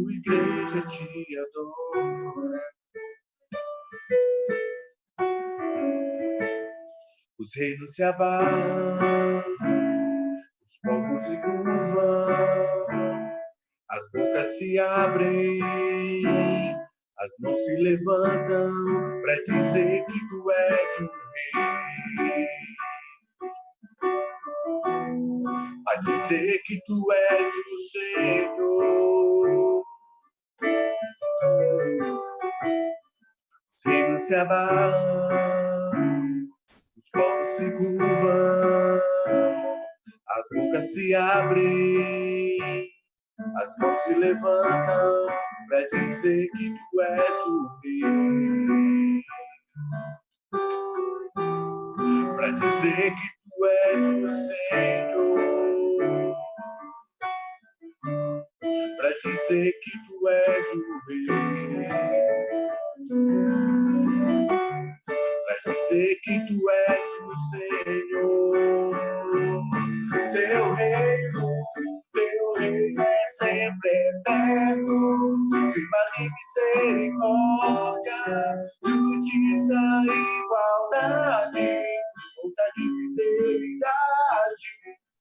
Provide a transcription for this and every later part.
tua igreja te adora. Os reinos se abalam, os povos se curvam, as bocas se abrem, as mãos se levantam para dizer que tu és o rei. A dizer que tu és o Senhor. Os reinos se abalam, os povos se curvam, as bocas se abrem, as mãos se levantam para dizer que tu és o rei. Para dizer que tu és o Senhor. Para dizer que tu és o rei. Para dizer que tu és o Senhor. Teu reino é sempre eterno, clima de misericórdia, justiça e igualdade, vontade e fidelidade.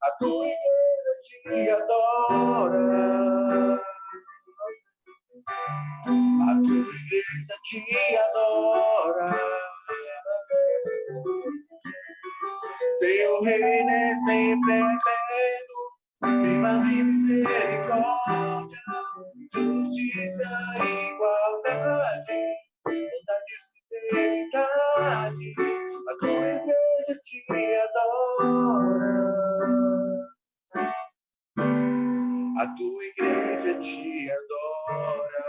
A tua igreja te adora. A tua igreja te adora. Teu reino é sempre eterno, clima de misericórdia, justiça e igualdade, bondade e fidelidade. A tua igreja te adora. A tua igreja te adora.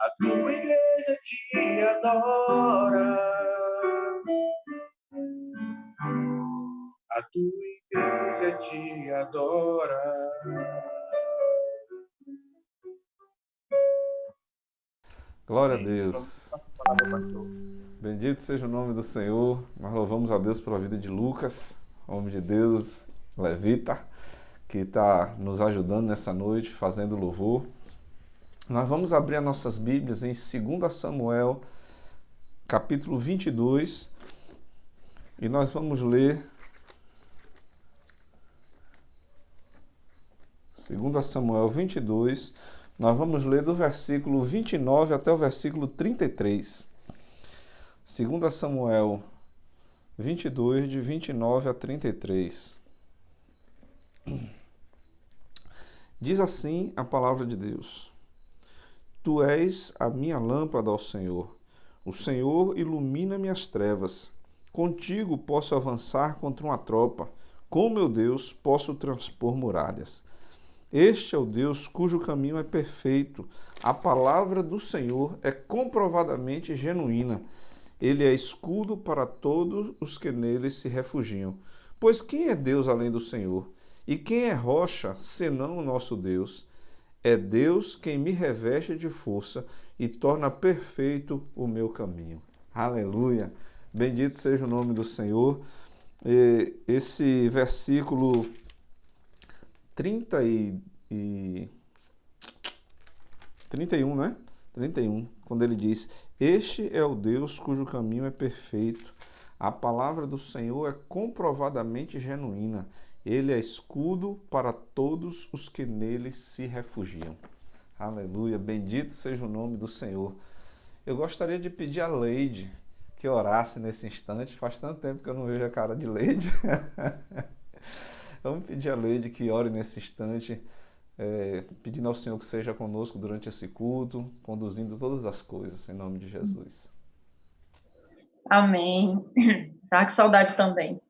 A tua igreja te adora. A tua igreja te adora. Glória a Deus. Bendito seja o nome do Senhor. Nós louvamos a Deus pela vida de Lucas, homem de Deus, levita, que está nos ajudando nessa noite, fazendo louvor. Nós vamos abrir as nossas Bíblias em 2 Samuel, capítulo 22, e nós vamos ler 2 Samuel 22, nós vamos ler do versículo 29 até o versículo 33. 2 Samuel 22, de 29 a 33. Diz assim a palavra de Deus: Tu és a minha lâmpada, ó Senhor. O Senhor ilumina minhas trevas. Contigo posso avançar contra uma tropa. Com meu Deus posso transpor muralhas. Este é o Deus cujo caminho é perfeito. A palavra do Senhor é comprovadamente genuína. Ele é escudo para todos os que nele se refugiam. Pois quem é Deus além do Senhor? E quem é rocha, senão o nosso Deus? É Deus quem me reveste de força e torna perfeito o meu caminho. Aleluia! Bendito seja o nome do Senhor. Esse versículo 31, né? 31, quando ele diz: Este é o Deus cujo caminho é perfeito. A palavra do Senhor é comprovadamente genuína. Ele é escudo para todos os que nele se refugiam. Aleluia, bendito seja o nome do Senhor. Eu gostaria de pedir a Leide que orasse nesse instante. Faz tanto tempo que eu não vejo a cara de Leide. Vamos pedir a Leide que ore nesse instante, pedindo ao Senhor que seja conosco durante esse culto, conduzindo todas as coisas, em nome de Jesus. Amém. Tá, que saudade também.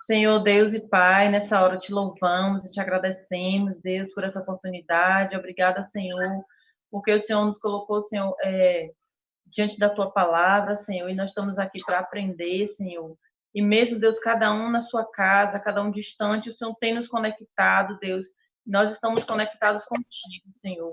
Senhor Deus e Pai, nessa hora te louvamos e te agradecemos, Deus, por essa oportunidade. Obrigada, Senhor, porque o Senhor nos colocou, Senhor, diante da tua palavra, Senhor, e nós estamos aqui para aprender, Senhor. E mesmo, Deus, cada um na sua casa, cada um distante, o Senhor tem nos conectado, Deus. Nós estamos conectados contigo, Senhor.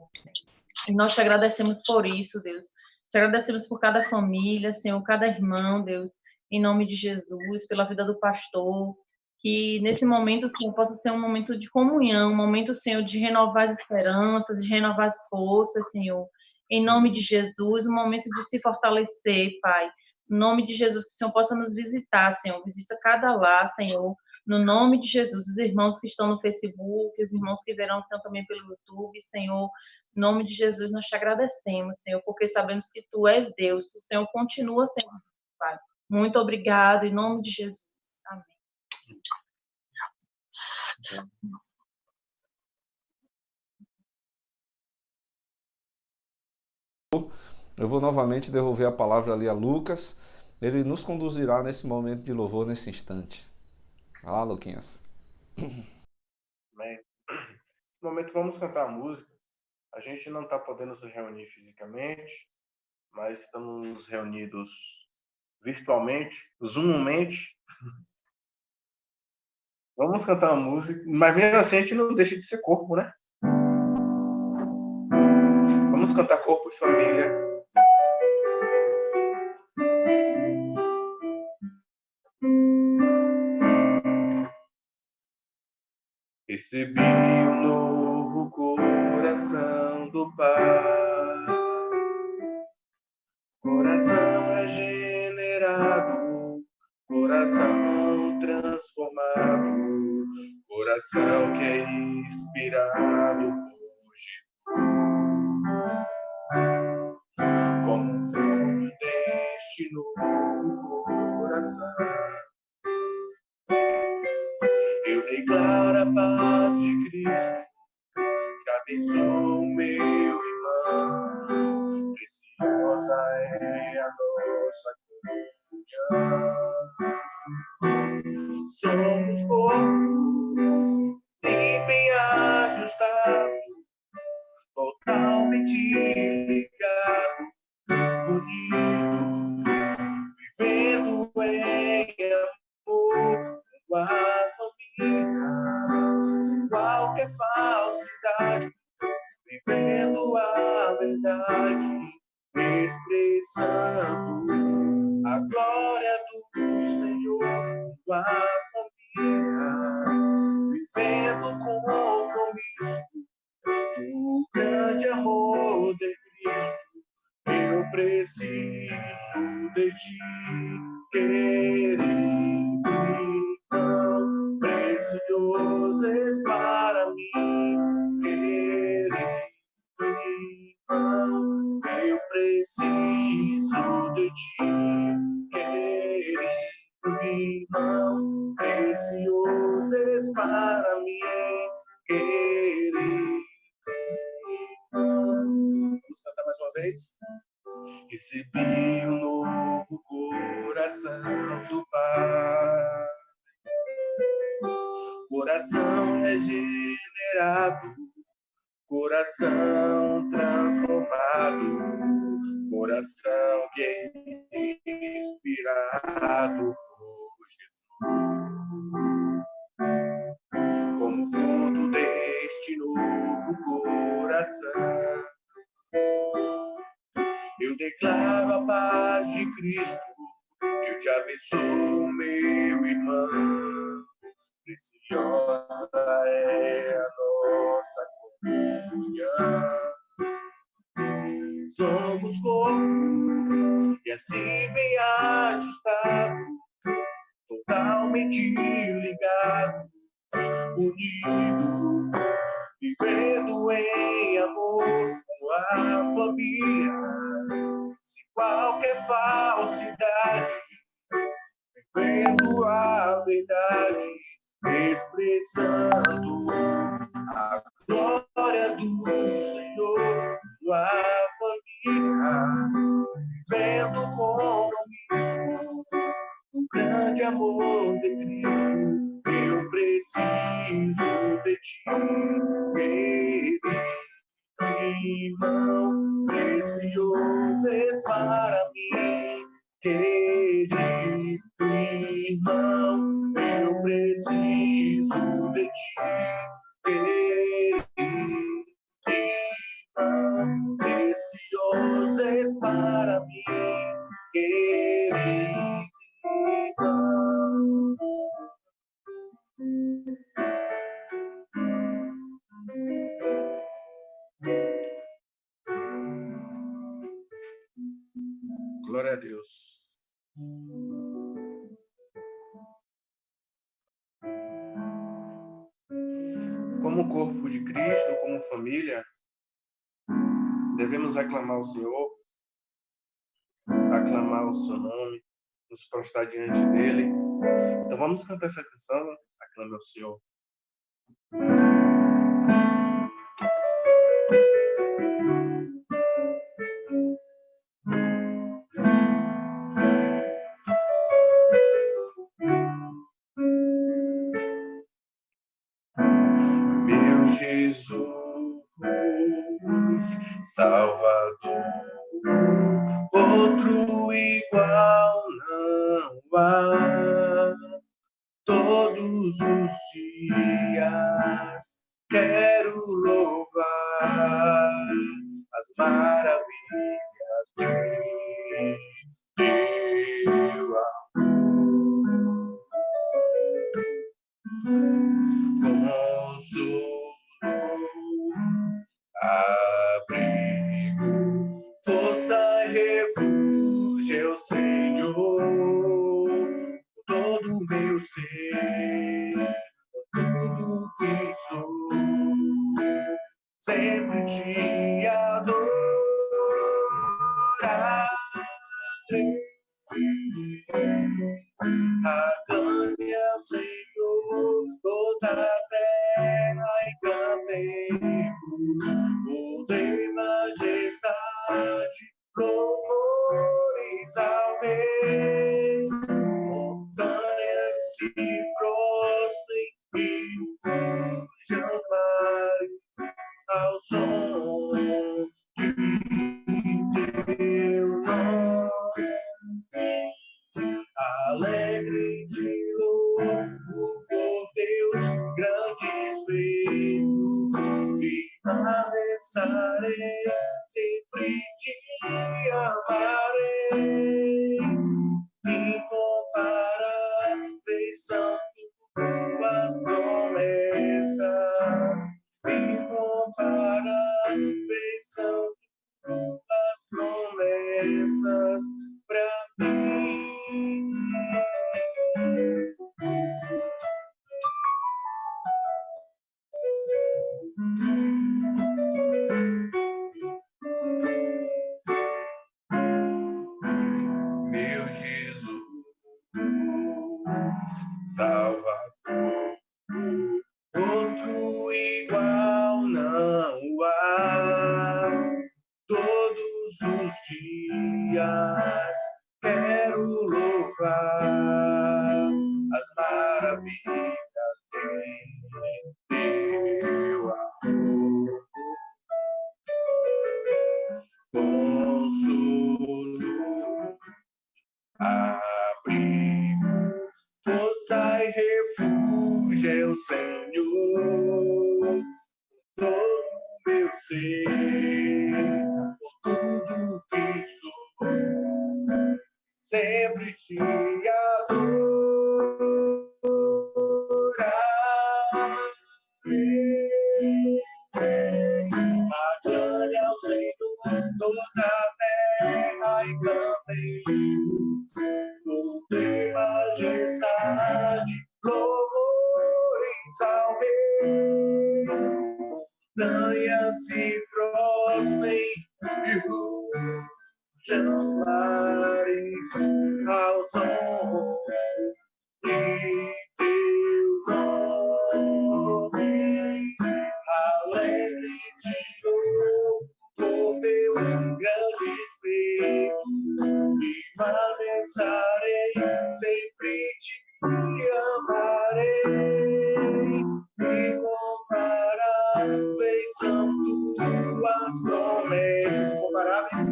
E nós te agradecemos por isso, Deus. Te agradecemos por cada família, Senhor, cada irmão, Deus, em nome de Jesus, pela vida do pastor, que nesse momento, Senhor, possa ser um momento de comunhão, um momento, Senhor, de renovar as esperanças, de renovar as forças, Senhor. Em nome de Jesus, um momento de se fortalecer, Pai. Em nome de Jesus, que o Senhor possa nos visitar, Senhor. Visita cada lar, Senhor. No nome de Jesus, os irmãos que estão no Facebook, os irmãos que verão, Senhor, também pelo YouTube, Senhor. Em nome de Jesus, nós te agradecemos, Senhor, porque sabemos que Tu és Deus. O Senhor continua sendo, Pai. Muito obrigado, em nome de Jesus. Amém. Eu vou novamente devolver a palavra ali a Lucas. Ele nos conduzirá nesse momento de louvor, nesse instante. Vai lá, Luquinhas. Amém. Nesse momento vamos cantar a música. A gente não está podendo se reunir fisicamente, mas estamos reunidos virtualmente, zoommente. Vamos cantar uma música, mas mesmo assim a gente não deixa de ser corpo, né? Vamos cantar Corpo e Família. Recebi um novo coração do Pai, coração regenerado, coração transformado, coração que é inspirado por Jesus. Como fruto deste novo coração, eu declaro a paz de Cristo, que abençoa o meu irmão. Preciosa é a nossa comunhão. Somos corpos e bem ajustados, totalmente ligados, unidos, vivendo em amor, uma família, sem qualquer falsidade, vivendo a verdade, expressando a glória do Senhor, uma família, vivendo com compromisso do grande amor de Cristo. Eu preciso de ti, querido irmão, precioso és para mim, querido irmão. Eu preciso de ti, querido irmão, precioso és para mim, querido irmão. Vamos cantar mais uma vez? Recebi um novo coração do Pai, coração regenerado, coração transformado, coração que é inspirado por Jesus. Como fruto deste novo coração, eu declaro a paz de Cristo, eu te abençoo, meu irmão. Preciosa é a nossa comunhão. Somos corpos e assim bem ajustados, totalmente ligados, unidos, vivendo em amor, uma família, sem qualquer falsidade, vivendo a verdade, expressando a glória do Senhor, uma família, vivendo com compromisso o grande amor de Cristo. Eu preciso de ti, irmão, precioso és para mim, querido irmão. Eu preciso de ti, querido irmão, precioso és para mim, querido irmão. Glória a Deus. Como corpo de Cristo, como família, devemos aclamar o Senhor, aclamar o seu nome, nos prostrar diante dele. Então vamos cantar essa canção, aclame ao Senhor. Meu Jesus, Salvador, outro igual não há. Todos os dias quero louvar as maravilhas de teu amor. Consolo, abrigo, força e refúgio, Senhor, todo o meu ser, tudo que sou, sempre te adorarei. Aclame ao Senhor toda a terra e cantemos o de majestade, louvores ao Rei. Montanhas se prostrem e rujam os mares ao som de teu nome. Alegre de louvo por teus grandes feitos, permanecerei, sempre te amarei. Incomparáveis são tuas promessas, incomparáveis são tuas promessas pra mim. Meu Jesus, Salvador, outro igual não há. Todos os dias quero louvar as maravilhas de teu amor. Consolo, abrigo, força e refúgio, Senhor, todo meu ser, por tudo que sou, sempre te adorarei. Aclame ao Senhor toda a terra e cantemos o de majestade, louvores ao Rei. Montanhas se prostrem e rujam mares ao som de teu nome. Alegre de louvo por teus grandes feitos, permanecerei, sempre te amarei. Incomparáveis são tuas promessas,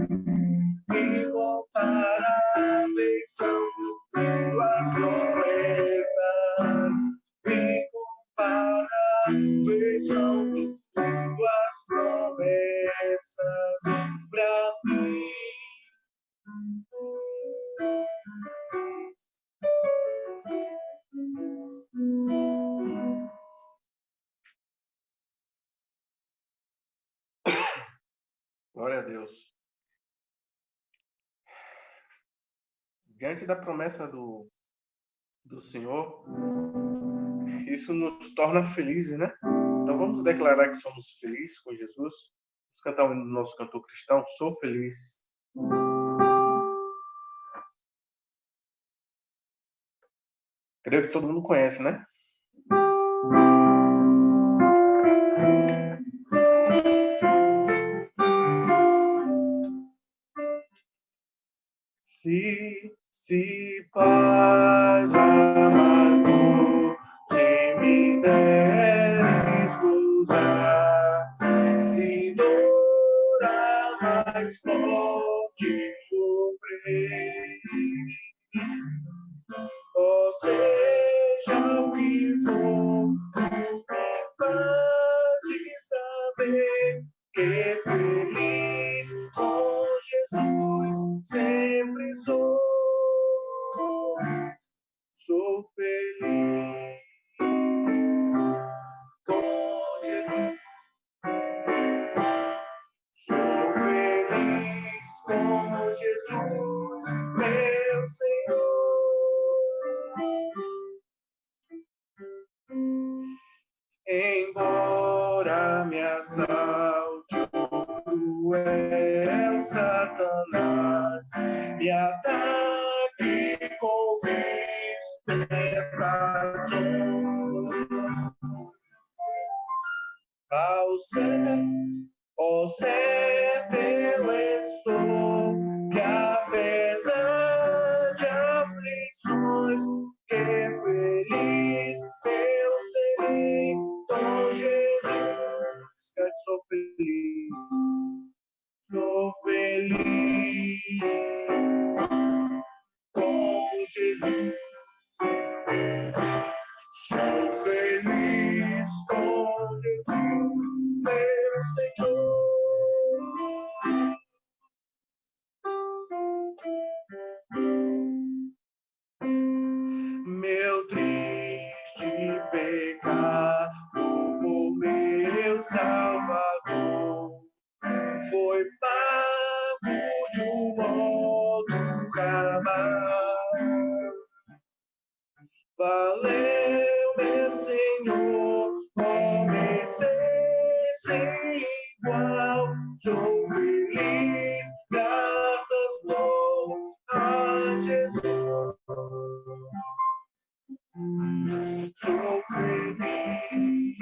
incomparáveis são tuas promessas, incomparáveis são tuas promessas pra mim. Glória a Deus. diante da promessa do Senhor, isso nos torna felizes, né? Então vamos declarar que somos felizes com Jesus. Vamos cantar o hino do nosso cantor cristão, Sou Feliz. Creio que todo mundo conhece, né? Se paz jamais se me deres gozar, se dor a mais forte sofrer, ou seja o que for, paz e saber que feliz com Jesus sempre sou. Sou feliz com Jesus. Sou feliz com Jesus, meu Senhor. Embora me assalte o cruel Satanás, me ataque com ao certo eu estou, que apesar de aflições, que feliz eu serei com Jesus. Que eu sou feliz com Jesus. Sou feliz com Jesus, meu Senhor. Meu triste pecado por meu Salvador foi pago de um modo cabal. Valeu, meu Senhor, comecei sem igual. Sou feliz, graças dou a Jesus. Sou feliz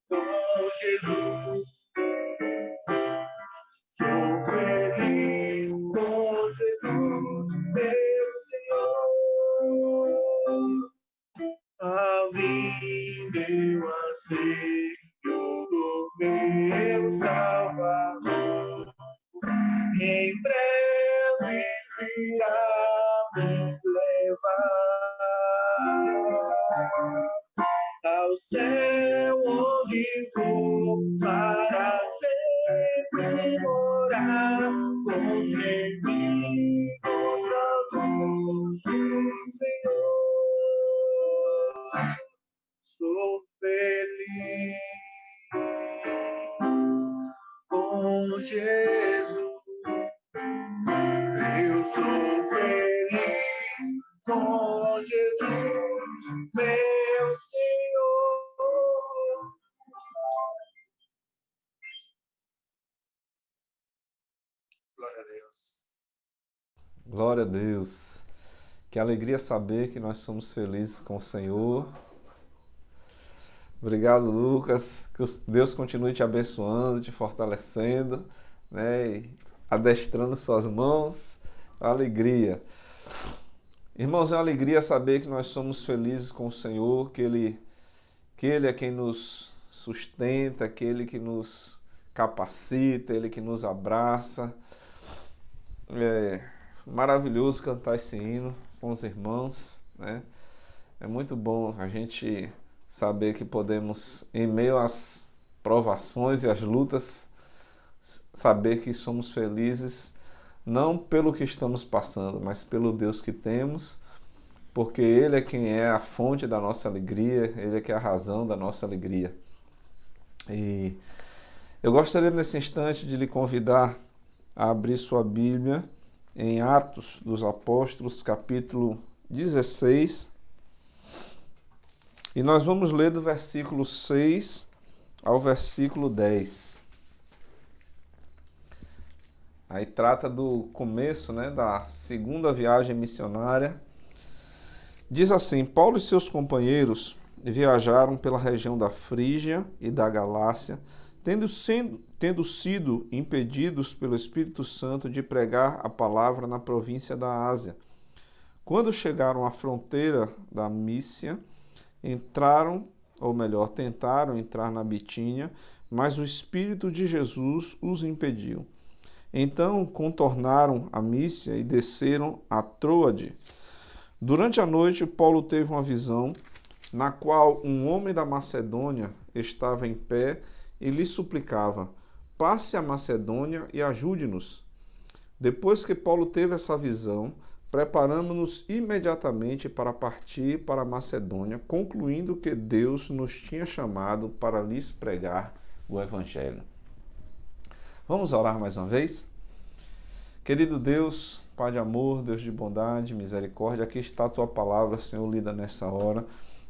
com Jesus. Sou feliz com Jesus, meu Senhor. A vida eu anseio do meu Salvador. Em breve virá me levar ao céu onde vou para sempre morar com os inimigos do Senhor. Sou feliz com Jesus. Eu sou feliz com Jesus, meu Senhor. Glória a Deus. Glória a Deus. Que alegria saber que nós somos felizes com o Senhor. Obrigado, Lucas. Que Deus continue te abençoando, te fortalecendo, né? E adestrando suas mãos. Alegria. Irmãos, é uma alegria saber que nós somos felizes com o Senhor, que Ele é quem nos sustenta, aquele que nos capacita, Ele que nos abraça. É maravilhoso cantar esse hino com os irmãos, né? É muito bom a gente saber que podemos, em meio às provações e às lutas, saber que somos felizes não pelo que estamos passando, mas pelo Deus que temos, porque Ele é quem é a fonte da nossa alegria, Ele é que é a razão da nossa alegria. E eu gostaria nesse instante de lhe convidar a abrir sua Bíblia em Atos dos Apóstolos, capítulo 16, e nós vamos ler do versículo 6 ao versículo 10. Aí trata do começo, da segunda viagem missionária. Diz assim: Paulo e seus companheiros viajaram pela região da Frígia e da Galácia, tendo sido impedidos pelo Espírito Santo de pregar a palavra na província da Ásia. Quando chegaram à fronteira da Mísia, tentaram entrar na Bitínia, mas o Espírito de Jesus os impediu. Então contornaram a Mísia e desceram a Troade. Durante a noite, Paulo teve uma visão, na qual um homem da Macedônia estava em pé e lhe suplicava: passe a Macedônia e ajude-nos. Depois que Paulo teve essa visão, preparamos-nos imediatamente para partir para a Macedônia, concluindo que Deus nos tinha chamado para lhes pregar o Evangelho. Vamos orar mais uma vez? Querido Deus, Pai de amor, Deus de bondade, misericórdia, aqui está a Tua palavra, Senhor, lida nessa hora.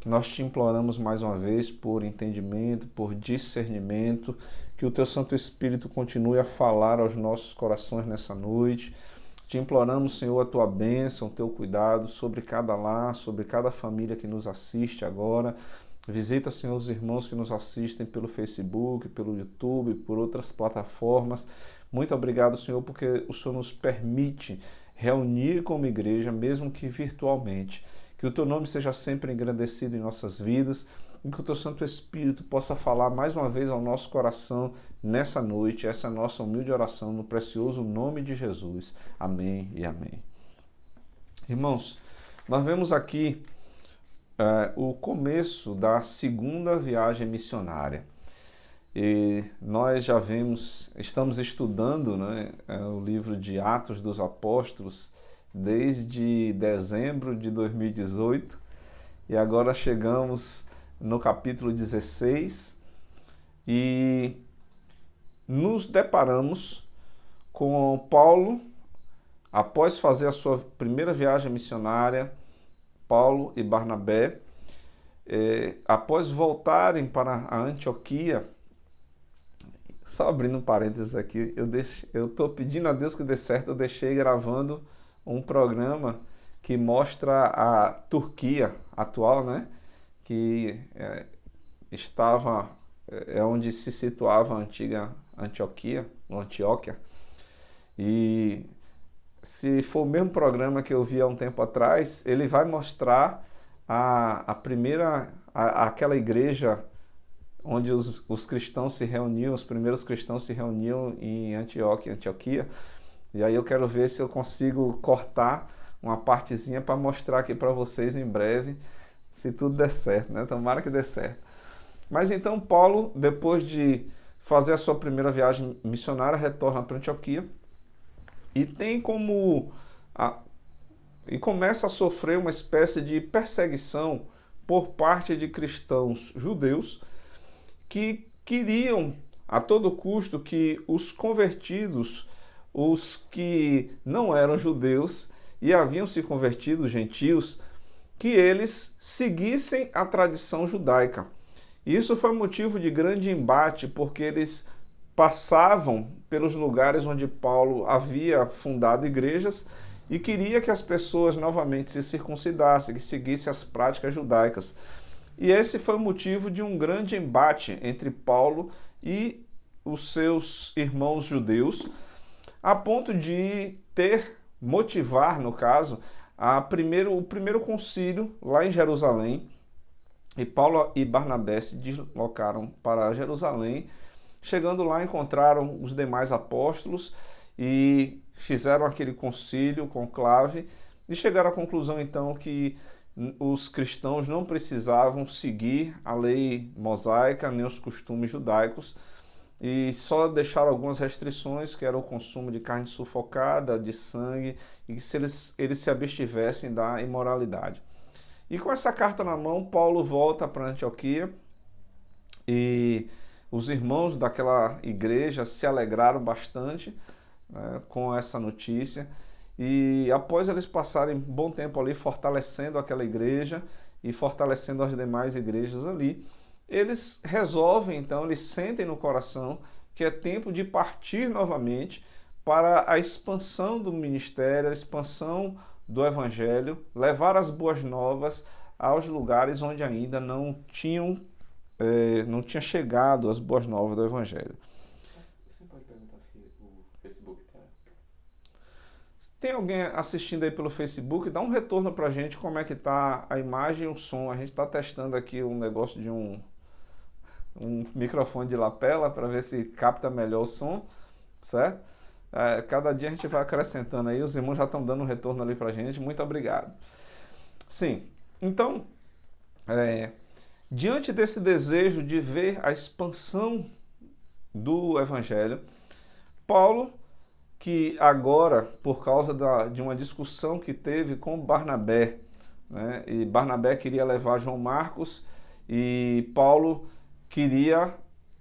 Nós te imploramos mais uma vez por entendimento, por discernimento, que o Teu Santo Espírito continue a falar aos nossos corações nessa noite. Te imploramos, Senhor, a Tua bênção, o Teu cuidado sobre cada lar, sobre cada família que nos assiste agora. Visita, Senhor, os irmãos que nos assistem pelo Facebook, pelo YouTube, por outras plataformas. Muito obrigado, Senhor, porque o Senhor nos permite reunir como igreja, mesmo que virtualmente. Que o Teu nome seja sempre engrandecido em nossas vidas e que o Teu Santo Espírito possa falar mais uma vez ao nosso coração nessa noite. Essa é a nossa humilde oração no precioso nome de Jesus. Amém e amém. Irmãos, nós vemos aqui o começo da segunda viagem missionária. E nós já estamos estudando o livro de Atos dos Apóstolos desde dezembro de 2018 e agora chegamos no capítulo 16 e nos deparamos com Paulo, após fazer a sua primeira viagem missionária, Paulo e Barnabé, após voltarem para a Antioquia. Só abrindo um parênteses aqui, eu estou pedindo a Deus que dê certo, eu deixei gravando um programa que mostra a Turquia atual, que é onde se situava a antiga Antioquia. E se for o mesmo programa que eu vi há um tempo atrás, ele vai mostrar aquela igreja onde os cristãos se reuniam, os primeiros cristãos se reuniam em Antioquia. E aí eu quero ver se eu consigo cortar uma partezinha para mostrar aqui para vocês em breve, se tudo der certo, Tomara que dê certo. Mas então Paulo, depois de fazer a sua primeira viagem missionária, retorna para Antioquia e começa a sofrer uma espécie de perseguição por parte de cristãos judeus que queriam a todo custo que os convertidos, os que não eram judeus e haviam se convertido, gentios, que eles seguissem a tradição judaica. E isso foi motivo de grande embate, porque eles passavam pelos lugares onde Paulo havia fundado igrejas e queria que as pessoas novamente se circuncidassem, que seguissem as práticas judaicas. E esse foi o motivo de um grande embate entre Paulo e os seus irmãos judeus, a ponto de motivar, no caso, o primeiro concílio lá em Jerusalém. E Paulo e Barnabé se deslocaram para Jerusalém. Chegando lá, encontraram os demais apóstolos e fizeram aquele concílio, conclave, e chegaram à conclusão, então, que os cristãos não precisavam seguir a lei mosaica nem os costumes judaicos, e só deixaram algumas restrições, que era o consumo de carne sufocada, de sangue, e que se eles se abstivessem da imoralidade. E com essa carta na mão, Paulo volta para Antioquia e os irmãos daquela igreja se alegraram bastante com essa notícia E após eles passarem um bom tempo ali fortalecendo aquela igreja e fortalecendo as demais igrejas ali, eles resolvem, então, eles sentem no coração que é tempo de partir novamente para a expansão do ministério, a expansão do evangelho, levar as boas novas aos lugares onde ainda não tinha chegado as boas novas do evangelho. Você pode perguntar se o Facebook está... Tem alguém assistindo aí pelo Facebook? Dá um retorno pra gente como é que tá a imagem e o som. A gente está testando aqui um negócio de um microfone de lapela para ver se capta melhor o som, certo? Cada dia a gente vai acrescentando aí, os irmãos já estão dando um retorno ali pra gente, muito obrigado. Sim, então, diante desse desejo de ver a expansão do Evangelho, Paulo, que agora, por causa de uma discussão que teve com Barnabé, né, e Barnabé queria levar João Marcos, e Paulo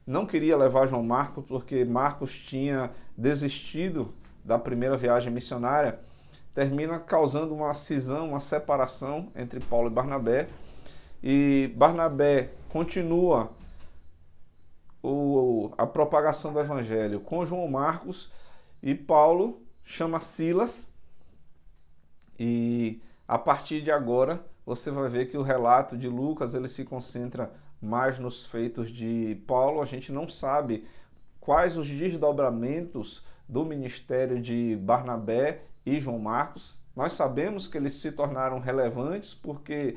não queria levar João Marcos porque Marcos tinha desistido da primeira viagem missionária, termina causando uma cisão, uma separação entre Paulo e Barnabé. E Barnabé continua a propagação do evangelho com João Marcos e Paulo chama Silas. E a partir de agora você vai ver que o relato de Lucas ele se concentra mais nos feitos de Paulo. A gente não sabe quais os desdobramentos do ministério de Barnabé e João Marcos. Nós sabemos que eles se tornaram relevantes porque,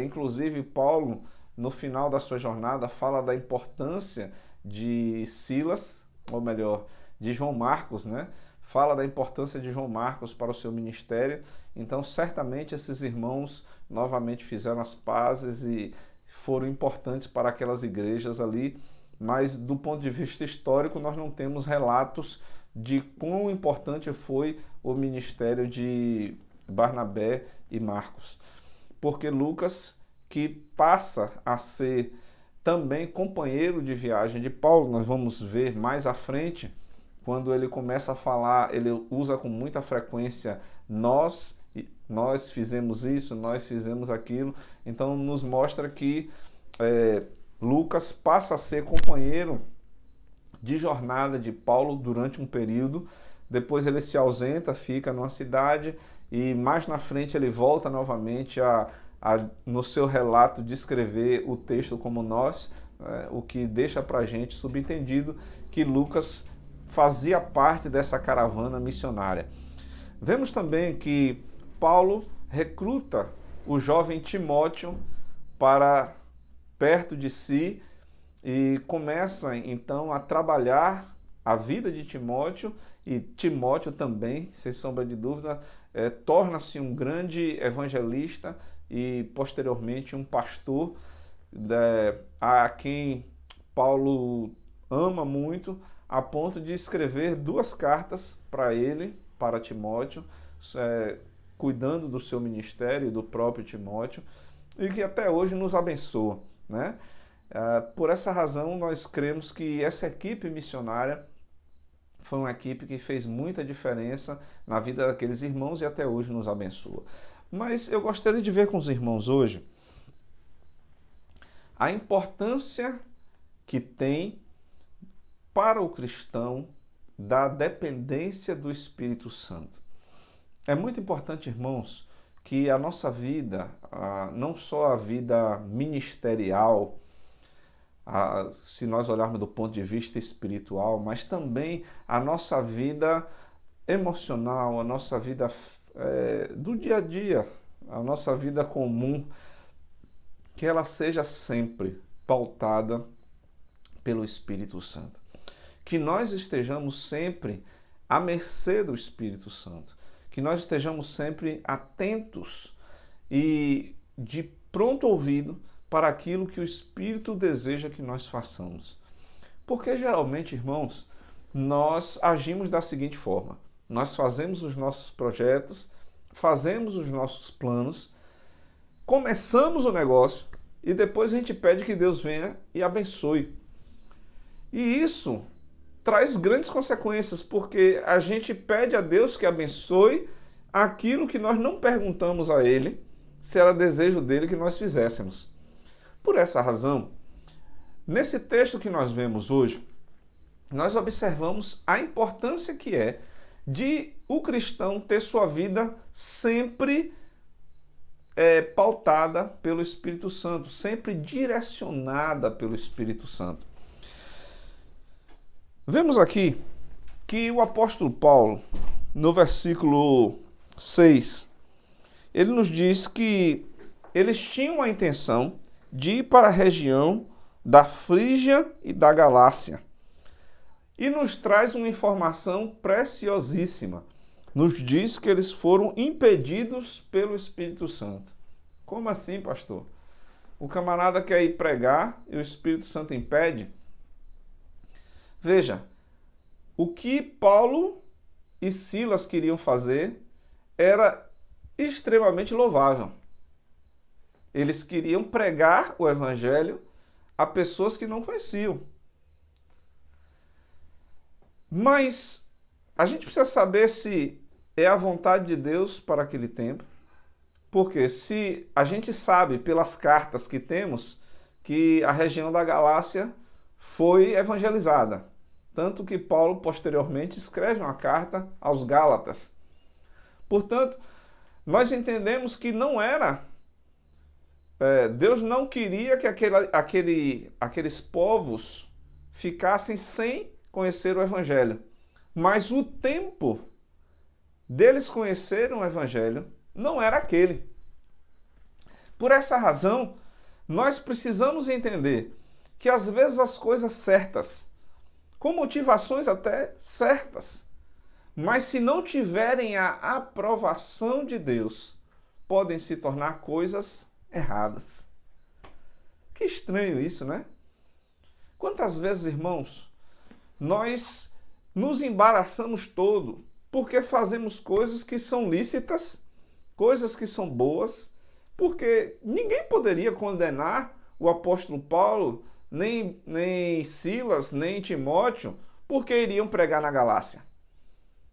inclusive, Paulo, no final da sua jornada, fala da importância de Silas, ou melhor, de João Marcos, né? Fala da importância de João Marcos para o seu ministério. Então, certamente, esses irmãos novamente fizeram as pazes e foram importantes para aquelas igrejas ali, mas do ponto de vista histórico nós não temos relatos de quão importante foi o ministério de Barnabé e Marcos. Porque Lucas, que passa a ser também companheiro de viagem de Paulo, nós vamos ver mais à frente, quando ele começa a falar, ele usa com muita frequência nós fizemos isso, nós fizemos aquilo. Então nos mostra que Lucas passa a ser companheiro de jornada de Paulo durante um período, depois ele se ausenta, fica numa cidade e mais na frente ele volta novamente no seu relato descrever o texto como nós, o que deixa para a gente subentendido que Lucas fazia parte dessa caravana missionária. Vemos também que Paulo recruta o jovem Timóteo para perto de si e começa então a trabalhar a vida de Timóteo, e Timóteo também, sem sombra de dúvida, torna-se um grande evangelista e posteriormente um pastor a quem Paulo ama muito, a ponto de escrever 2 cartas para ele, para Timóteo, cuidando do seu ministério e do próprio Timóteo, e que até hoje nos abençoa, né? Por essa razão, nós cremos que essa equipe missionária foi uma equipe que fez muita diferença na vida daqueles irmãos e até hoje nos abençoa. Mas eu gostaria de ver com os irmãos hoje a importância que tem para o cristão da dependência do Espírito Santo. É muito importante, irmãos, que a nossa vida, não só a vida ministerial, se nós olharmos do ponto de vista espiritual, mas também a nossa vida emocional, a nossa vida do dia a dia, a nossa vida comum, que ela seja sempre pautada pelo Espírito Santo. Que nós estejamos sempre à mercê do Espírito Santo. Que nós estejamos sempre atentos e de pronto ouvido para aquilo que o Espírito deseja que nós façamos. Porque geralmente, irmãos, nós agimos da seguinte forma: nós fazemos os nossos projetos, fazemos os nossos planos, começamos o negócio e depois a gente pede que Deus venha e abençoe. E isso traz grandes consequências, porque a gente pede a Deus que abençoe aquilo que nós não perguntamos a Ele se era desejo dele que nós fizéssemos. Por essa razão, nesse texto que nós vemos hoje, nós observamos a importância que é de o cristão ter sua vida sempre pautada pelo Espírito Santo, sempre direcionada pelo Espírito Santo. Vemos aqui que o apóstolo Paulo, no versículo 6, ele nos diz que eles tinham a intenção de ir para a região da Frígia e da Galácia. E nos traz uma informação preciosíssima. Nos diz que eles foram impedidos pelo Espírito Santo. Como assim, pastor? O camarada quer ir pregar e o Espírito Santo impede? Veja, o que Paulo e Silas queriam fazer era extremamente louvável. Eles queriam pregar o evangelho a pessoas que não conheciam. Mas a gente precisa saber se é a vontade de Deus para aquele tempo, porque se a gente sabe pelas cartas que temos que a região da Galácia foi evangelizada, tanto que Paulo posteriormente escreve uma carta aos Gálatas. Portanto, nós entendemos que não era, Deus não queria que aqueles povos ficassem sem conhecer o Evangelho. Mas o tempo deles conhecerem o Evangelho não era aquele. Por essa razão, nós precisamos entender que às vezes as coisas certas, com motivações até certas, mas se não tiverem a aprovação de Deus, podem se tornar coisas erradas. Que estranho isso, né? Quantas vezes, irmãos, nós nos embaraçamos todo porque fazemos coisas que são lícitas, coisas que são boas, porque ninguém poderia condenar o apóstolo Paulo, nem Silas, nem Timóteo, porque iriam pregar na Galácia.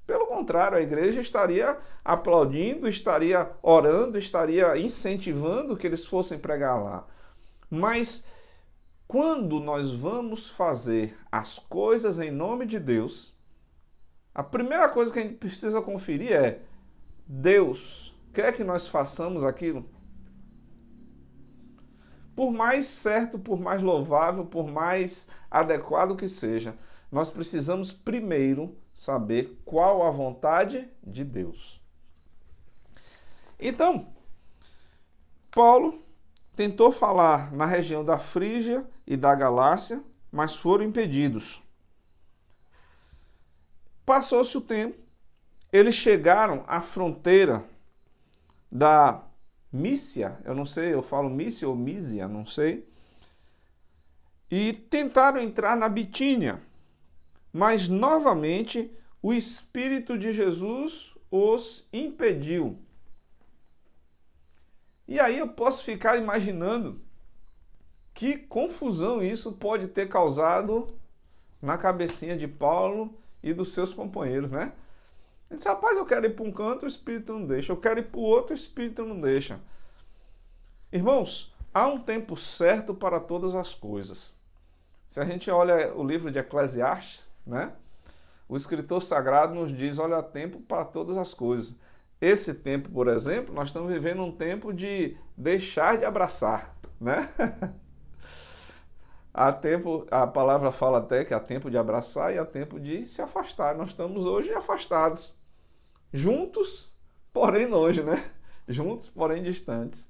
Pelo contrário, a igreja estaria aplaudindo, estaria orando, estaria incentivando que eles fossem pregar lá. Mas quando nós vamos fazer as coisas em nome de Deus, a primeira coisa que a gente precisa conferir é: Deus quer que nós façamos aquilo? Por mais certo, por mais louvável, por mais adequado que seja, nós precisamos primeiro saber qual a vontade de Deus. Então, Paulo tentou falar na região da Frígia e da Galácia, mas foram impedidos. Passou-se o tempo, eles chegaram à fronteira da Mísia, eu não sei, eu falo Mísia ou Mísia, não sei, e tentaram entrar na Bitínia, mas novamente o Espírito de Jesus os impediu. E aí eu posso ficar imaginando que confusão isso pode ter causado na cabecinha de Paulo e dos seus companheiros, né? Ele disse: rapaz, eu quero ir para um canto, o Espírito não deixa. Eu quero ir para o outro, o Espírito não deixa. Irmãos, há um tempo certo para todas as coisas. Se a gente olha o livro de Eclesiastes, né? O escritor sagrado nos diz: olha, há tempo para todas as coisas. Esse tempo, por exemplo, nós estamos vivendo um tempo de deixar de abraçar, né? Há tempo, a palavra fala até que há tempo de abraçar e há tempo de se afastar. Nós estamos hoje afastados, juntos, porém longe, né? Juntos, porém distantes.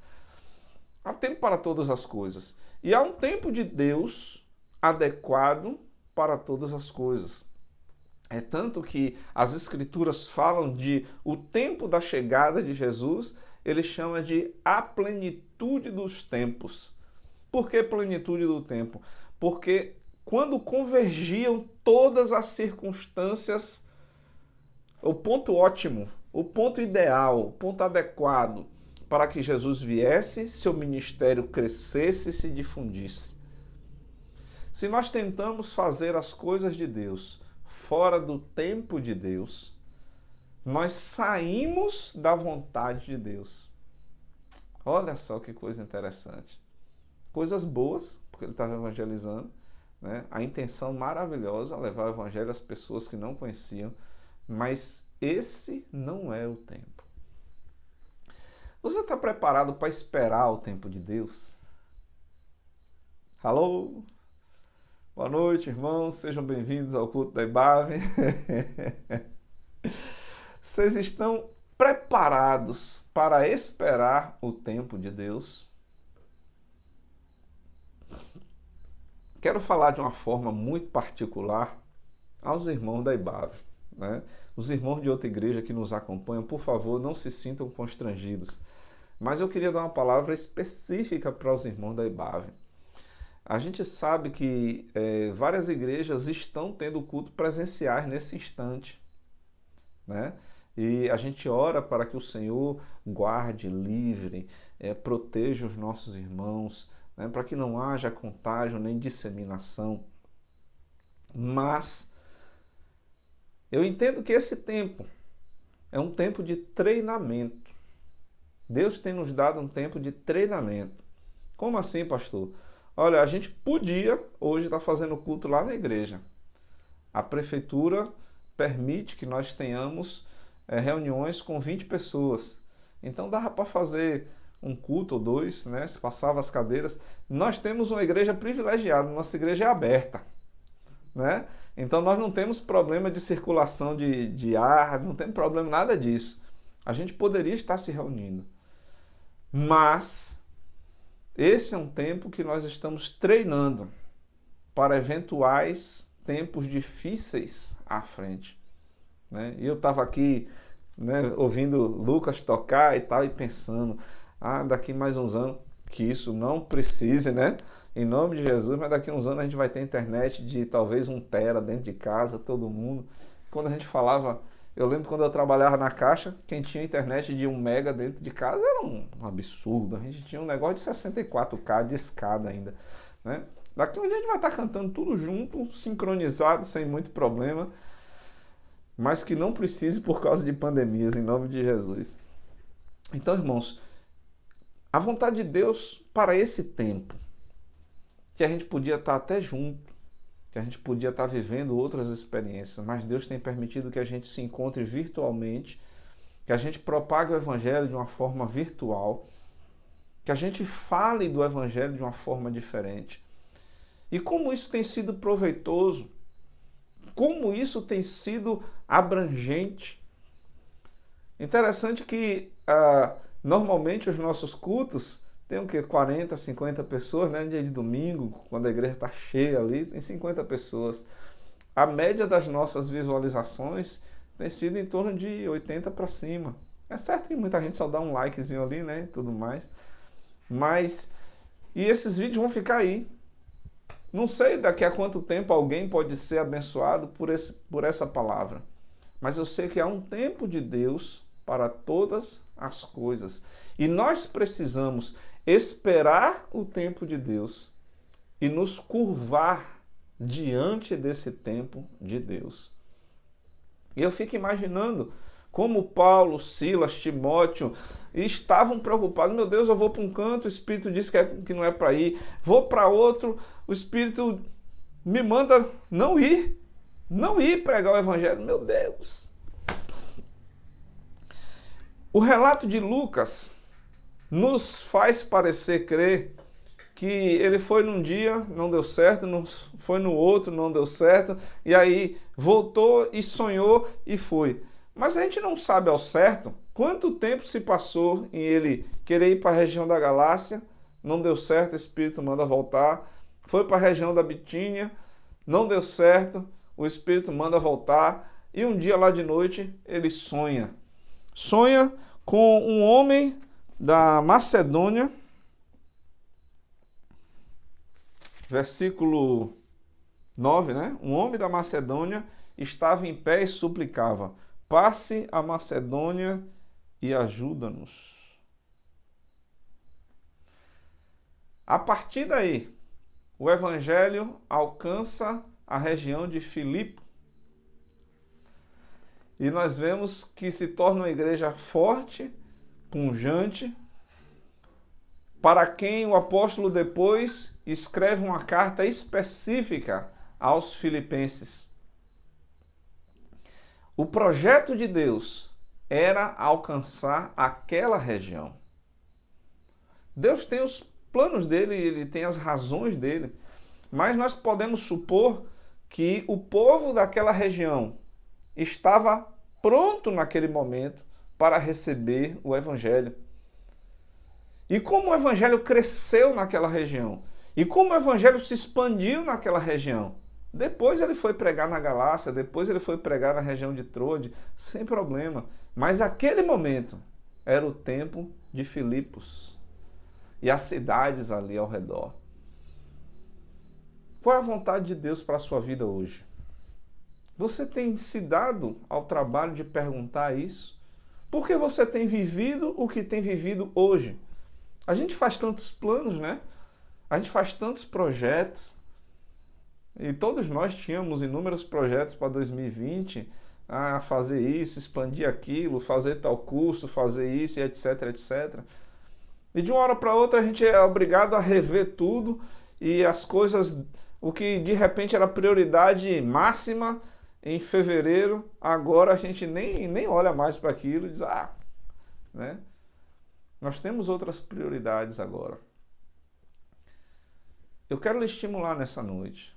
Há tempo para todas as coisas. E há um tempo de Deus adequado para todas as coisas. É tanto que as Escrituras falam de o tempo da chegada de Jesus, ele chama de a plenitude dos tempos. Por que plenitude do tempo? Porque quando convergiam todas as circunstâncias, o ponto ótimo, o ponto ideal, o ponto adequado para que Jesus viesse, seu ministério crescesse e se difundisse. Se nós tentamos fazer as coisas de Deus fora do tempo de Deus, nós saímos da vontade de Deus. Olha só que coisa interessante. Coisas boas, porque ele estava evangelizando, né? A intenção maravilhosa, levar o evangelho às pessoas que não conheciam, mas esse não é o tempo. Você está preparado para esperar o tempo de Deus? Alô? Boa noite, irmãos. Sejam bem-vindos ao culto da IBAV. Vocês estão preparados para esperar o tempo de Deus? Quero falar de uma forma muito particular aos irmãos da IBAV, né? Os irmãos de outra igreja que nos acompanham, por favor, não se sintam constrangidos. Mas eu queria dar uma palavra específica para os irmãos da IBAV. A gente sabe que várias igrejas estão tendo culto presenciais nesse instante, né? E a gente ora para que o Senhor guarde, livre, proteja os nossos irmãos, né? Para que não haja contágio nem disseminação. Mas eu entendo que esse tempo é um tempo de treinamento. Deus tem nos dado um tempo de treinamento. Como assim, pastor? Olha, a gente podia hoje estar fazendo culto lá na igreja. A prefeitura permite que nós tenhamos reuniões com 20 pessoas. Então dava para fazer um culto ou dois, né? Se passava as cadeiras. Nós temos uma igreja privilegiada, nossa igreja é aberta, né? Então nós não temos problema de circulação de ar, não tem problema nada disso. A gente poderia estar se reunindo. Mas esse é um tempo que nós estamos treinando para eventuais tempos difíceis à frente, né? E eu estava aqui, né, ouvindo Lucas tocar e tal, e pensando, daqui mais uns anos, que isso não precise, né? Em nome de Jesus, mas daqui uns anos a gente vai ter internet de talvez 1 tera dentro de casa, todo mundo. Quando a gente falava, eu lembro quando eu trabalhava na Caixa, quem tinha internet de 1 mega dentro de casa era um absurdo. A gente tinha um negócio de 64K de escada ainda, né? Daqui um dia a gente vai estar cantando tudo junto, sincronizado, sem muito problema, mas que não precise por causa de pandemias, em nome de Jesus. Então, irmãos, a vontade de Deus para esse tempo, que a gente podia estar até junto, que a gente podia estar vivendo outras experiências, mas Deus tem permitido que a gente se encontre virtualmente, que a gente propague o Evangelho de uma forma virtual, que a gente fale do Evangelho de uma forma diferente. E como isso tem sido proveitoso, como isso tem sido abrangente. Interessante que normalmente os nossos cultos tem o quê? 40, 50 pessoas, né? Dia de domingo, quando a igreja está cheia ali, tem 50 pessoas. A média das nossas visualizações tem sido em torno de 80 para cima. É certo que muita gente só dá um likezinho ali, né? E tudo mais. Mas, e esses vídeos vão ficar aí. Não sei daqui a quanto tempo alguém pode ser abençoado por essa palavra. Mas eu sei que há um tempo de Deus para todas as coisas. E nós precisamos esperar o tempo de Deus e nos curvar diante desse tempo de Deus. E eu fico imaginando como Paulo, Silas, Timóteo estavam preocupados. Meu Deus, eu vou para um canto, o Espírito diz que não é para ir. Vou para outro, o Espírito me manda não ir pregar o Evangelho. Meu Deus! O relato de Lucas nos faz parecer crer que ele foi num dia, não deu certo, foi no outro, não deu certo, e aí voltou e sonhou e foi. Mas a gente não sabe ao certo quanto tempo se passou em ele querer ir para a região da Galácia, não deu certo, o Espírito manda voltar, foi para a região da Bitínia, não deu certo, o Espírito manda voltar, e um dia lá de noite ele sonha com um homem da Macedônia, versículo 9, né? Um homem da Macedônia estava em pé e suplicava: passe a Macedônia e ajuda-nos. A partir daí, o Evangelho alcança a região de Filipe. E nós vemos que se torna uma igreja forte, pujante, para quem o apóstolo depois escreve uma carta específica aos filipenses. O projeto de Deus era alcançar aquela região. Deus tem os planos dele, ele tem as razões dele, mas nós podemos supor que o povo daquela região estava pronto naquele momento para receber o evangelho. E como o evangelho cresceu naquela região, e como o evangelho se expandiu naquela região, depois ele foi pregar na Galácia, depois ele foi pregar na região de Trode, sem problema. Mas aquele momento era o tempo de Filipos e as cidades ali ao redor. Qual é a vontade de Deus para a sua vida hoje? Você tem se dado ao trabalho de perguntar isso? Por que você tem vivido o que tem vivido hoje? A gente faz tantos planos, né? A gente faz tantos projetos. E todos nós tínhamos inúmeros projetos para 2020, fazer isso, expandir aquilo, fazer tal curso, fazer isso, etc, etc. E de uma hora para outra a gente é obrigado a rever tudo e as coisas, o que de repente era prioridade máxima em fevereiro, agora a gente nem olha mais para aquilo e diz, né? Nós temos outras prioridades agora. Eu quero lhe estimular nessa noite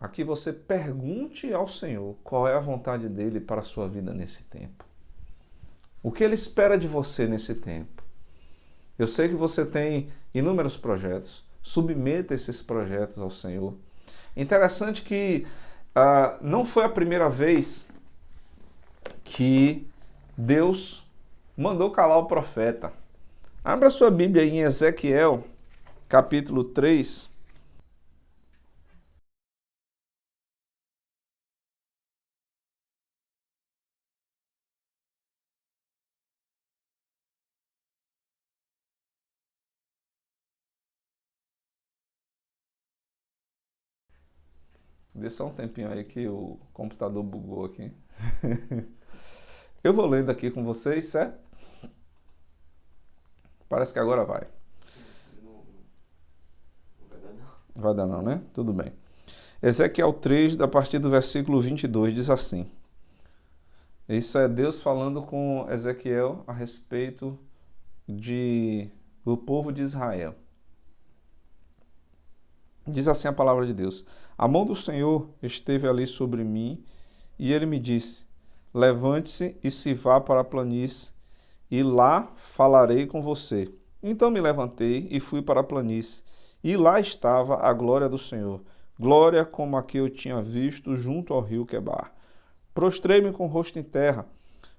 a que você pergunte ao Senhor qual é a vontade dele para a sua vida nesse tempo. O que ele espera de você nesse tempo? Eu sei que você tem inúmeros projetos. Submeta esses projetos ao Senhor. Interessante que não foi a primeira vez que Deus mandou calar o profeta. Abra sua Bíblia em Ezequiel, capítulo 3. Dê só um tempinho aí que o computador bugou aqui. Eu vou lendo aqui com vocês, certo? Parece que agora vai. Não vai dar não. Vai dar não, né? Tudo bem. Ezequiel 3, a partir do versículo 22, diz assim. Isso é Deus falando com Ezequiel a respeito do povo de Israel. Diz assim a palavra de Deus. A mão do Senhor esteve ali sobre mim e ele me disse, levante-se e se vá para a planície e lá falarei com você. Então me levantei e fui para a planície e lá estava a glória do Senhor, glória como a que eu tinha visto junto ao rio Quebar. Prostrei-me com o rosto em terra,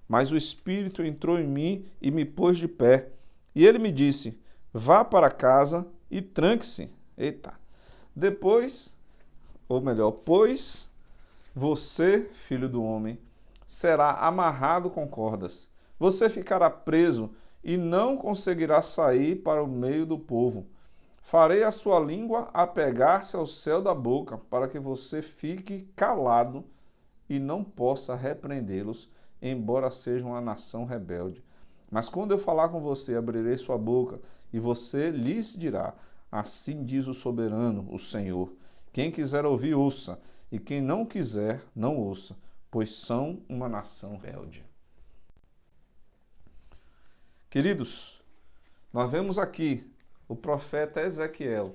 mas o Espírito entrou em mim e me pôs de pé. E ele me disse, vá para casa e tranque-se. Eita! Depois, ou melhor, pois você, filho do homem, será amarrado com cordas. Você ficará preso e não conseguirá sair para o meio do povo. Farei a sua língua apegar-se ao céu da boca, para que você fique calado e não possa repreendê-los, embora sejam uma nação rebelde. Mas quando eu falar com você, abrirei sua boca, e você lhes dirá, assim diz o soberano, o Senhor. Quem quiser ouvir, ouça, e quem não quiser, não ouça, pois são uma nação rebelde. Queridos, nós vemos aqui o profeta Ezequiel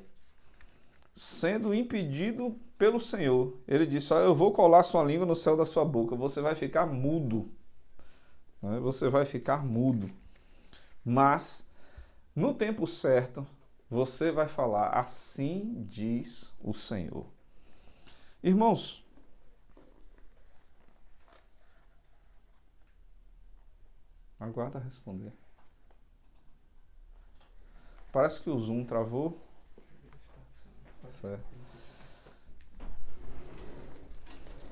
sendo impedido pelo Senhor. Ele disse, eu vou colar sua língua no céu da sua boca, você vai ficar mudo. Você vai ficar mudo. Mas, no tempo certo, você vai falar, assim diz o Senhor. Irmãos, aguarda responder. Parece que o Zoom travou. Certo.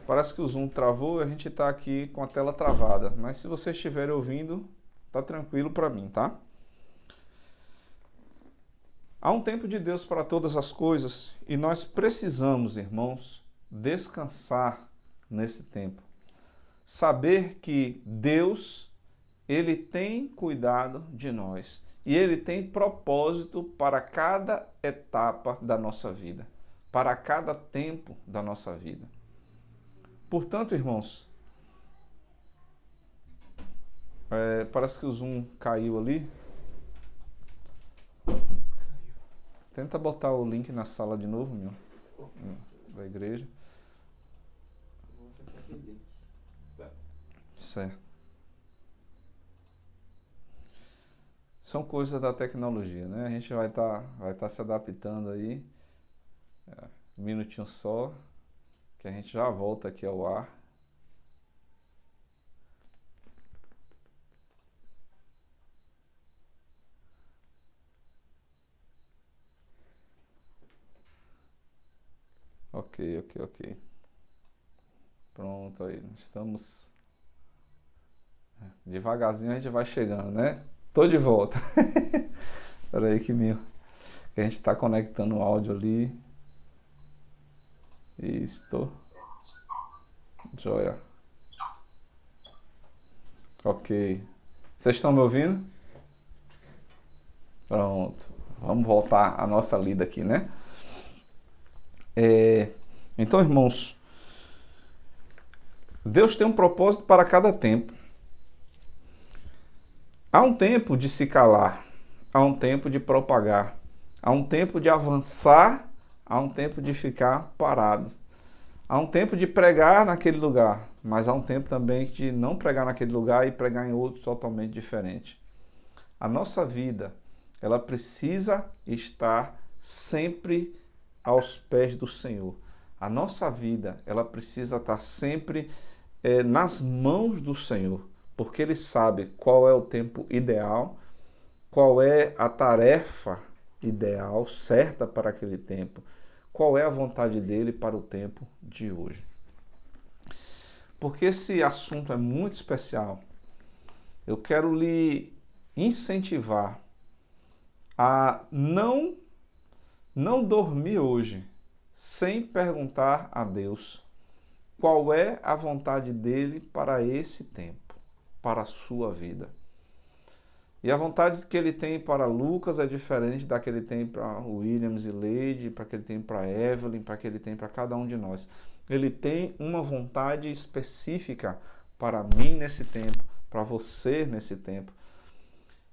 Parece que o Zoom travou e a gente está aqui com a tela travada. Mas se vocês estiverem ouvindo, tá tranquilo para mim, tá? Há um tempo de Deus para todas as coisas e nós precisamos, irmãos, descansar nesse tempo. saber que Deus, Ele tem cuidado de nós e Ele tem propósito para cada etapa da nossa vida, para cada tempo da nossa vida. Portanto, irmãos, parece que o Zoom caiu ali. Tenta botar o link na sala de novo, meu, da igreja. Vou acessar aquele link. Certo. Certo. São coisas da tecnologia, né? A gente vai tá se adaptando aí. Um minutinho só, que a gente já volta aqui ao ar. Ok. Pronto, aí. Estamos... Devagarzinho a gente vai chegando, né? Tô de volta. Espera aí que a gente está conectando o áudio ali. Isto. Joia. Ok. Vocês estão me ouvindo? Pronto. Vamos voltar à nossa lida aqui, né? Então, irmãos, Deus tem um propósito para cada tempo. Há um tempo de se calar, há um tempo de propagar, há um tempo de avançar, há um tempo de ficar parado. Há um tempo de pregar naquele lugar, mas há um tempo também de não pregar naquele lugar e pregar em outro totalmente diferente. A nossa vida, ela precisa estar sempre aos pés do Senhor. A nossa vida, ela precisa estar sempre nas mãos do Senhor, porque Ele sabe qual é o tempo ideal, qual é a tarefa ideal, certa para aquele tempo, qual é a vontade dEle para o tempo de hoje. Porque esse assunto é muito especial, eu quero lhe incentivar a não dormir hoje sem perguntar a Deus qual é a vontade dele para esse tempo, para a sua vida. E a vontade que ele tem para Lucas é diferente da que ele tem para Williams e Leide, para que ele tem para Evelyn, para que ele tem para cada um de nós. Ele tem uma vontade específica para mim nesse tempo, para você nesse tempo.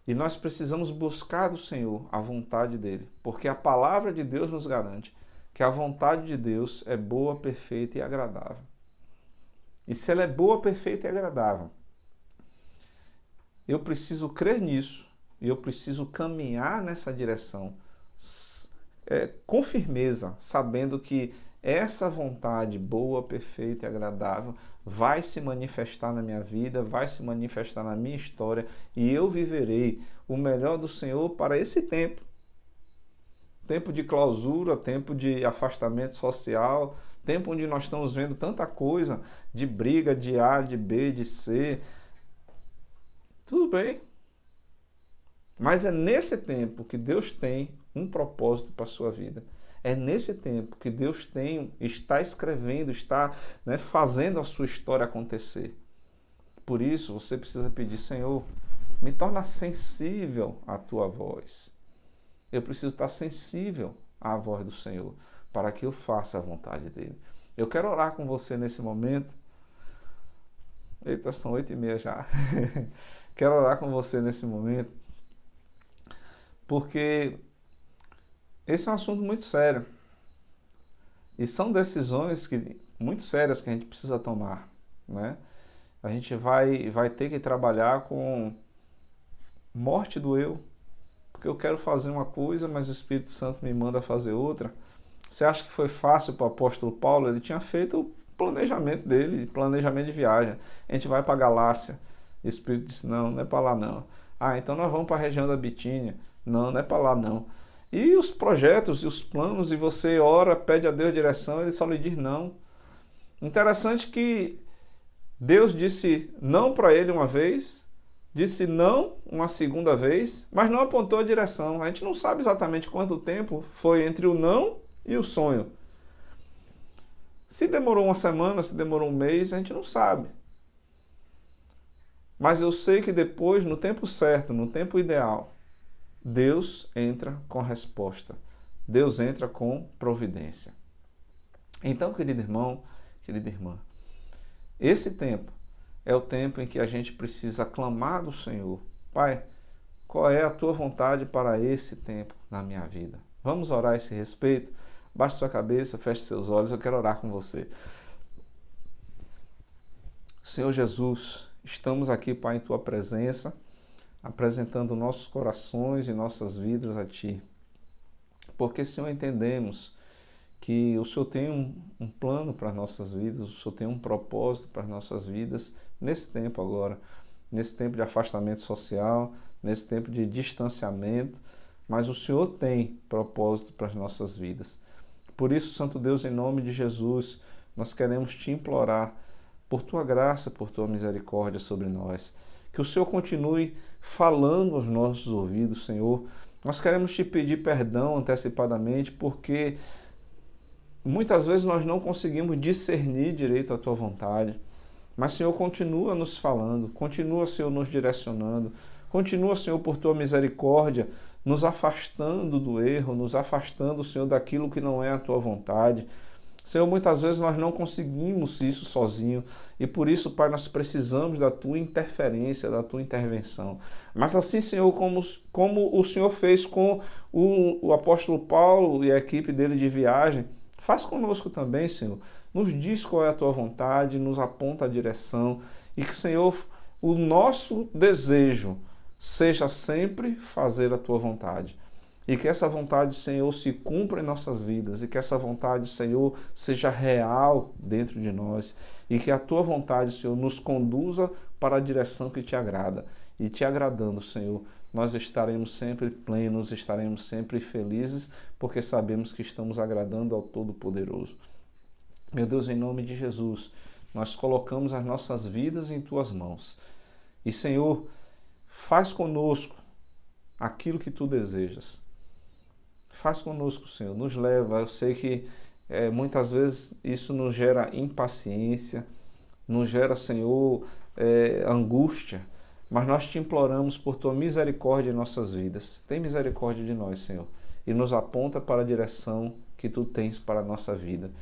E nós precisamos buscar do Senhor a vontade dele, porque a palavra de Deus nos garante que a vontade de Deus é boa, perfeita e agradável. E se ela é boa, perfeita e agradável, eu preciso crer nisso e eu preciso caminhar nessa direção com firmeza, sabendo que essa vontade boa, perfeita e agradável vai se manifestar na minha vida, vai se manifestar na minha história e eu viverei o melhor do Senhor para esse tempo. Tempo de clausura, tempo de afastamento social, tempo onde nós estamos vendo tanta coisa de briga de A, de B, de C. Tudo bem. Mas é nesse tempo que Deus tem um propósito para a sua vida. É nesse tempo que Deus está escrevendo, está fazendo a sua história acontecer. Por isso, você precisa pedir, Senhor, me torna sensível à tua voz. Eu preciso estar sensível à voz do Senhor para que eu faça a vontade dele. Eu quero orar com você nesse momento. Eita, são 8h30 já. Quero orar com você nesse momento, porque esse é um assunto muito sério. E são decisões muito sérias que a gente precisa tomar, né? A gente vai ter que trabalhar com morte do eu, porque eu quero fazer uma coisa, mas o Espírito Santo me manda fazer outra. Você acha que foi fácil para o apóstolo Paulo? Ele tinha feito o planejamento dele, planejamento de viagem. A gente vai para a Galácia. O Espírito disse, não é para lá não. Ah, então nós vamos para a região da Bitínia. Não é para lá não. E os projetos e os planos, e você ora, pede a Deus direção, ele só lhe diz não. Interessante que Deus disse não para ele uma vez, disse não uma segunda vez, mas não apontou a direção. A gente não sabe exatamente quanto tempo foi entre o não e o sonho. Se demorou uma semana, se demorou um mês, a gente não sabe. Mas eu sei que depois, no tempo certo, no tempo ideal, Deus entra com resposta. Deus entra com providência. Então, querido irmão, querida irmã, esse tempo é o tempo em que a gente precisa clamar do Senhor. Pai, qual é a tua vontade para esse tempo na minha vida? Vamos orar a esse respeito? Baixe sua cabeça, feche seus olhos, eu quero orar com você. Senhor Jesus, estamos aqui, Pai, em tua presença, apresentando nossos corações e nossas vidas a Ti. Porque, Senhor, entendemos que o Senhor tem um plano para as nossas vidas, o Senhor tem um propósito para as nossas vidas nesse tempo agora, nesse tempo de afastamento social, nesse tempo de distanciamento, mas o Senhor tem propósito para as nossas vidas. Por isso, Santo Deus, em nome de Jesus, nós queremos Te implorar por Tua graça, por Tua misericórdia sobre nós. Que o Senhor continue falando aos nossos ouvidos, Senhor. Nós queremos Te pedir perdão antecipadamente, porque muitas vezes nós não conseguimos discernir direito a Tua vontade. Mas, Senhor, continua nos falando, continua, Senhor, nos direcionando, continua, Senhor, por Tua misericórdia, nos afastando do erro, nos afastando, Senhor, daquilo que não é a Tua vontade. Senhor, muitas vezes nós não conseguimos isso sozinho e por isso, Pai, nós precisamos da Tua interferência, da Tua intervenção. Mas assim, Senhor, como o Senhor fez com o apóstolo Paulo e a equipe dele de viagem, faz conosco também, Senhor. Nos diz qual é a Tua vontade, nos aponta a direção e que, Senhor, o nosso desejo seja sempre fazer a Tua vontade. E que essa vontade, Senhor, se cumpra em nossas vidas e que essa vontade, Senhor, seja real dentro de nós e que a Tua vontade, Senhor, nos conduza para a direção que Te agrada. E Te agradando, Senhor, nós estaremos sempre plenos, estaremos sempre felizes, porque sabemos que estamos agradando ao Todo-Poderoso. Meu Deus, em nome de Jesus, nós colocamos as nossas vidas em Tuas mãos. E, Senhor, faz conosco aquilo que Tu desejas. Faz conosco, Senhor, nos leva. Eu sei que muitas vezes isso nos gera impaciência, nos gera, Senhor, angústia, mas nós Te imploramos por Tua misericórdia em nossas vidas. Tem misericórdia de nós, Senhor, e nos aponta para a direção que Tu tens para a nossa vida,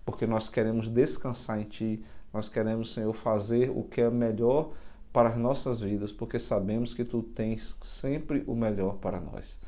porque nós queremos descansar em Ti, nós queremos, Senhor, fazer o que é melhor para as nossas vidas, porque sabemos que Tu tens sempre o melhor para nós.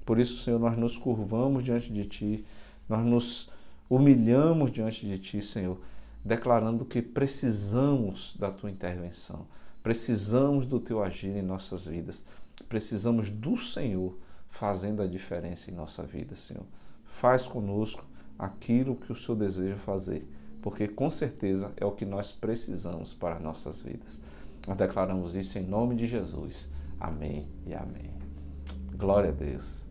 Por isso, Senhor, nós nos curvamos diante de Ti, nós nos humilhamos diante de Ti, Senhor, declarando que precisamos da Tua intervenção, precisamos do Teu agir em nossas vidas, precisamos do Senhor fazendo a diferença em nossa vida, Senhor. Faz conosco aquilo que o Senhor deseja fazer, porque com certeza é o que nós precisamos para nossas vidas. Nós declaramos isso em nome de Jesus. Amém e amém. Glória a Deus.